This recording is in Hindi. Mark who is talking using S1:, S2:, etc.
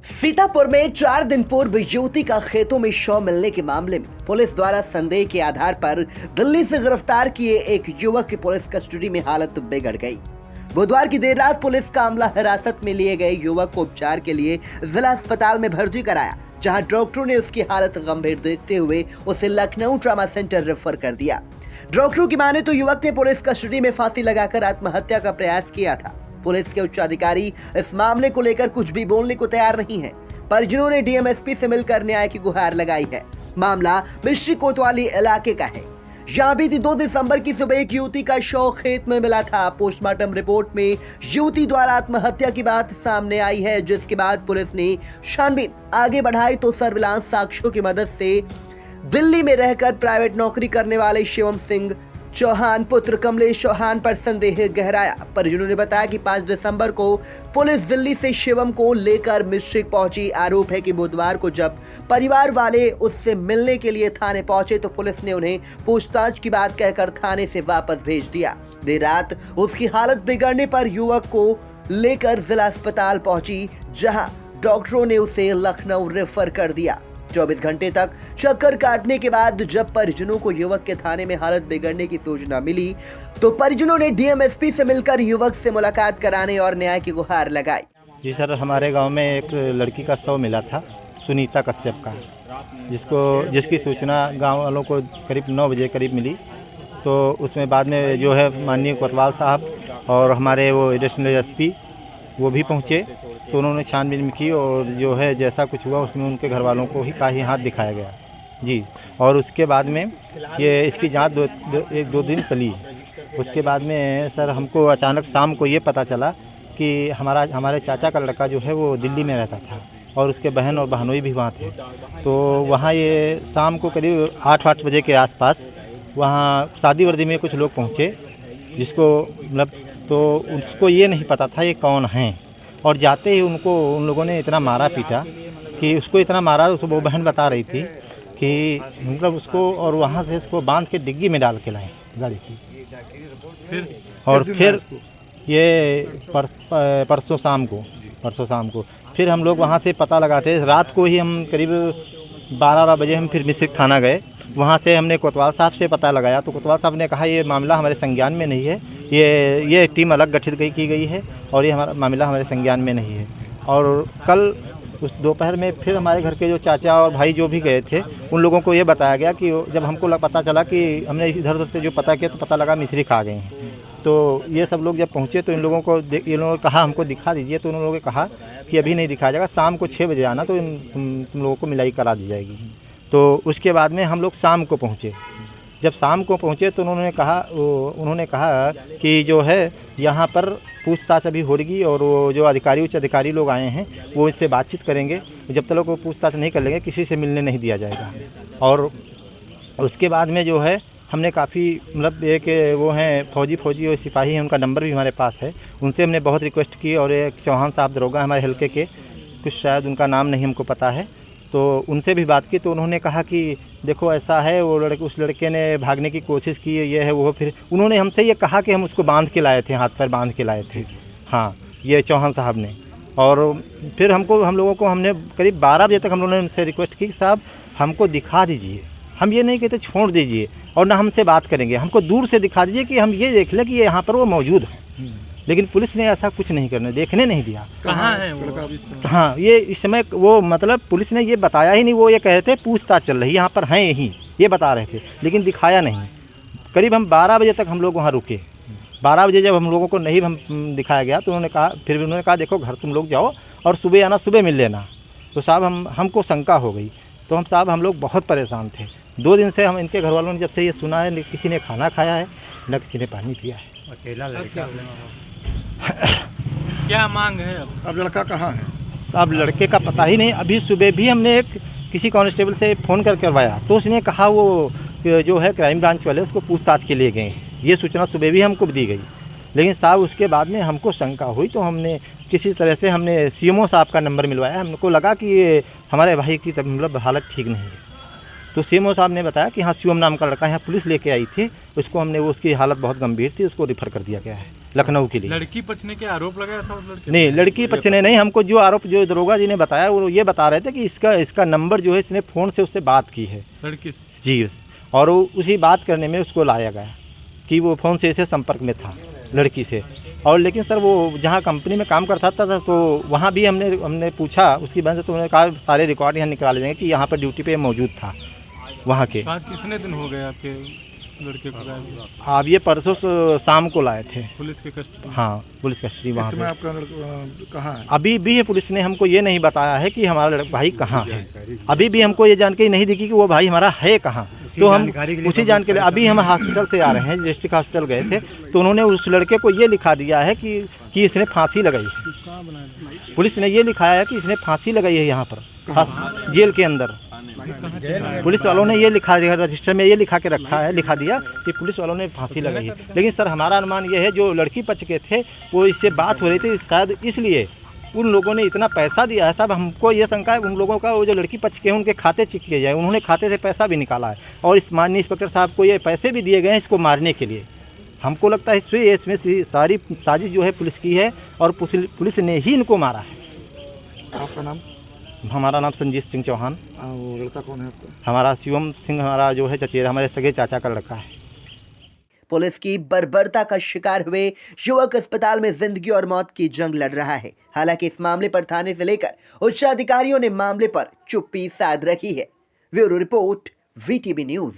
S1: सीतापुर में 4 दिन पूर्व युवती का खेतों में शव मिलने के मामले में पुलिस द्वारा संदेह के आधार पर दिल्ली से गिरफ्तार किए एक युवक की पुलिस कस्टडी में हालत बिगड़ गई। बुधवार की देर रात पुलिस का अमला हिरासत में लिए गए युवक को उपचार के लिए जिला अस्पताल में भर्ती कराया, जहां डॉक्टरों ने उसकी हालत गंभीर देखते हुए उसे लखनऊ ट्रॉमा सेंटर रेफर कर दिया। डॉक्टरों की माने तो युवक ने पुलिस कस्टडी में फांसी लगाकर आत्महत्या का प्रयास किया था। पुलिस के उच्च अधिकारी इस मामले को लेकर कुछ भी बोलने को तैयार नहीं है। परिजनों ने डीएमएसपी से मिलकर न्याय की गुहार लगाई है। मामला मिश्री कोतवाली इलाके का है। यहाँ बीती 2 दिसंबर की सुबह एक युवती का शव खेत में मिला था। पोस्टमार्टम रिपोर्ट में युवती द्वारा आत्महत्या की बात सामने आई है, जिसके बाद पुलिस ने छानबीन आगे बढ़ाई तो सर्विलांस साक्ष्यों की मदद से दिल्ली में रहकर प्राइवेट नौकरी करने वाले शिवम सिंह चौहान पुत्र कमलेश चौहान पर संदेह गहराया। परिजनों ने बताया कि 5 दिसंबर को पुलिस दिल्ली से शिवम को लेकर मिश्रिक पहुंची। आरोप है कि बुधवार को जब परिवार वाले उससे मिलने के लिए थाने पहुंचे तो पुलिस ने उन्हें पूछताछ की बात कहकर थाने से वापस भेज दिया। देर रात उसकी हालत बिगड़ने पर युवक को लेकर जिला अस्पताल पहुंची, जहां डॉक्टरों ने उसे लखनऊ रेफर कर दिया। 24 घंटे तक चक्कर काटने के बाद जब परिजनों को युवक के थाने में हालत बिगड़ने की सूचना मिली तो परिजनों ने डीएमएसपी से मिलकर युवक से मुलाकात कराने और न्याय की गुहार लगाई।
S2: जी सर, हमारे गांव में एक लड़की का शव मिला था, सुनीता कश्यप का, जिसकी सूचना गांव वालों को करीब 9 बजे करीब मिली। तो उसमें बाद में जो है माननीय कोतवाल साहब और हमारे वो एडिशनल एसपी वो भी पहुँचे, तो उन्होंने छानबीन की और जो है जैसा कुछ हुआ उसमें उनके घर वालों को ही काही हाथ दिखाया गया जी। और उसके बाद में ये इसकी जांच 1-2 दिन चली। उसके बाद में सर हमको अचानक शाम को ये पता चला कि हमारे चाचा का लड़का जो है वो दिल्ली में रहता था और उसके बहन और बहनोई भी वहाँ थे। तो वहाँ ये शाम को करीब 8 बजे के आसपास वहाँ शादी वर्दी में कुछ लोग पहुँचे, जिसको मतलब तो उसको ये नहीं पता था ये कौन हैं। और जाते ही उन लोगों ने इतना मारा पीटा कि उसको इतना मारा, उसको वो बहन बता रही थी कि मतलब उसको, और वहाँ से उसको बांध के डिग्गी में डाल के लाए गाड़ी की। फिर ये परसों शाम को फिर हम लोग वहाँ से पता लगाते, रात को ही हम करीब 12 बजे हम फिर मिश्रिक थाना गए। वहाँ से हमने कोतवाल साहब से पता लगाया तो कोतवाल साहब ने कहा ये मामला हमारे संज्ञान में नहीं है, ये टीम अलग गठित की गई है और ये हमारा मामला हमारे संज्ञान में नहीं है। और कल उस दोपहर में फिर हमारे घर के जो चाचा और भाई जो भी गए थे उन लोगों को ये बताया गया कि जब हमको पता चला कि हमने इधर उधर से जो पता किया तो पता लगा मिश्रिक आ गए हैं। तो ये सब लोग जब पहुँचे तो इन लोगों ने कहा हमको दिखा दीजिए, तो उन लोगों ने कहा कि अभी नहीं दिखाया जाएगा, शाम को 6 बजे आना तो तुम लोगों को मिलाई करा दी जाएगी। तो उसके बाद में हम लोग शाम को पहुँचे। जब शाम को पहुँचे तो उन्होंने कहा कि जो है यहाँ पर पूछताछ अभी हो रही और वो जो उच्च अधिकारी लोग आए हैं वो इससे बातचीत करेंगे, जब तक वो पूछताछ नहीं कर लेंगे किसी से मिलने नहीं दिया जाएगा। और उसके बाद में जो है हमने काफ़ी मतलब एक वो हैं फौजी और सिपाही हैं, उनका नंबर भी हमारे पास है, उनसे हमने बहुत रिक्वेस्ट की। और एक चौहान साहब दरोगा हमारे हल्के के, कुछ शायद उनका नाम नहीं हमको पता है, तो उनसे भी बात की तो उन्होंने कहा कि देखो ऐसा है, वो उस लड़के ने भागने की कोशिश की है, ये है वो। फिर उन्होंने हमसे ये कहा कि हम उसको बांध के लाए थे, हाथ पैर बांध के लाए थे, हाँ ये चौहान साहब ने। और फिर हम लोगों को हमने करीब 12 बजे तक हम लोगों ने उनसे रिक्वेस्ट की कि साहब हमको दिखा दीजिए, हम ये नहीं कहते छोड़ दीजिए और ना हमसे बात करेंगे, हमको दूर से दिखा दीजिए कि हम ये देख लें कि ये यहाँ पर वो मौजूद है। लेकिन पुलिस ने ऐसा कुछ नहीं देखने नहीं दिया।
S3: कहाँ है वो?
S2: हाँ, ये इस समय वो मतलब पुलिस ने ये बताया ही नहीं। वो ये कह रहे थे पूछताछ चल रही, यहाँ पर हैं यही, ये बता रहे थे, लेकिन दिखाया नहीं। करीब हम 12 बजे तक हम लोग वहाँ रुके। 12 बजे जब हम लोगों को नहीं दिखाया गया तो उन्होंने कहा देखो घर तुम लोग जाओ और सुबह आना, सुबह मिल लेना। तो साहब हमको शंका हो गई, तो हम लोग बहुत परेशान थे। 2 दिन से हम इनके घर वालों ने जब से ये सुना है, किसी ने खाना खाया है न किसी ने पानी पिया है।
S3: अकेला लड़का क्या मांग है? अब लड़का कहाँ है?
S2: अब लड़के का पता ही नहीं। अभी सुबह भी हमने किसी कांस्टेबल से फ़ोन करवाया तो उसने कहा वो जो है क्राइम ब्रांच वाले उसको पूछताछ के लिए गए। ये सूचना सुबह भी हमको दी गई, लेकिन साहब उसके बाद में हमको शंका हुई तो हमने किसी तरह से हमने सीएमओ साहब का नंबर मिलवाया। हमको लगा कि ये हमारे भाई की मतलब हालत ठीक नहीं है। तो सीएमओ साहब ने बताया कि हाँ शिवम नाम का लड़का यहाँ पुलिस लेके आई थी, उसको उसकी हालत बहुत गंभीर थी, उसको रेफ़र कर दिया गया है। लखनऊ के लिए।
S3: लड़की पचने के आरोप लगाया था उस लड़के
S2: नहीं, लड़की पक्ष ने नहीं, हमको जो आरोप जो दरोगा जी ने बताया वो ये बता रहे थे कि इसका नंबर जो है इसने फ़ोन से उससे बात की है
S3: लड़की से।
S2: जी, और वो उसी बात करने में उसको लाया गया कि वो फ़ोन से इसे संपर्क में था लड़की से। और लेकिन सर वो जहाँ कंपनी में काम करता था तो वहाँ भी हमने पूछा उसकी बहन से, तो उन्होंने कहा सारे रिकॉर्ड यहाँ निकाल लेंगे कि यहाँ पर ड्यूटी पे मौजूद था वहाँ के।
S3: आज कितने दिन हो गए आपके लड़के को गायब?
S2: आप ये परसों शाम को लाए थे
S3: पुलिस के कस्टडी?
S2: हाँ, पुलिस कस्टडी वहाँ
S3: इसमें
S2: से।
S3: आपका लड़का कहाँ है?
S2: अभी भी पुलिस ने हमको ये नहीं बताया है कि हमारा भाई कहाँ है। अभी भी हमको ये जानकारी नहीं दी कि वो भाई हमारा है कहाँ। तो हम उसी जानकारी के लिए अभी हम हॉस्पिटल से आ रहे हैं, डिस्ट्रिक्ट हॉस्पिटल गए थे, तो उन्होंने उस लड़के को ये लिखा दिया है कि इसने फांसी लगाई है। पुलिस ने ये लिखाया है कि इसने फांसी लगाई है यहाँ पर जेल के अंदर। पुलिस वालों ने ये लिखा दिया, रजिस्टर में ये लिखा दिया कि पुलिस वालों ने फांसी लगाई है। लेकिन सर हमारा अनुमान ये है जो लड़की पक्ष के थे वो इससे बात हो रही थी, शायद इसलिए उन लोगों ने इतना पैसा दिया है। साहब हमको ये शंका है उन लोगों का, वो जो लड़की पक्ष के हैं उनके खाते चेक किए जाए, उन्होंने खाते से पैसा भी निकाला है और इस माननीय इंस्पेक्टर साहब को ये पैसे भी दिए गए हैं इसको मारने के लिए। हमको लगता है इसमें सारी साजिश जो है पुलिस की है और पुलिस ने ही इनको मारा है।
S3: आपका नाम?
S2: हमारा नाम संजीत सिंह चौहान।
S3: वो लड़का कौन है आपका?
S2: हमारा शिवम सिंह, हमारा जो है चचेरा, हमारे सगे चाचा का लड़का है।
S1: पुलिस की बर्बरता का शिकार हुए युवक अस्पताल में जिंदगी और मौत की जंग लड़ रहा है। हालांकि इस मामले पर थाने से लेकर उच्च अधिकारियों ने मामले पर चुप्पी साध रखी है। Bureau report, VTV news.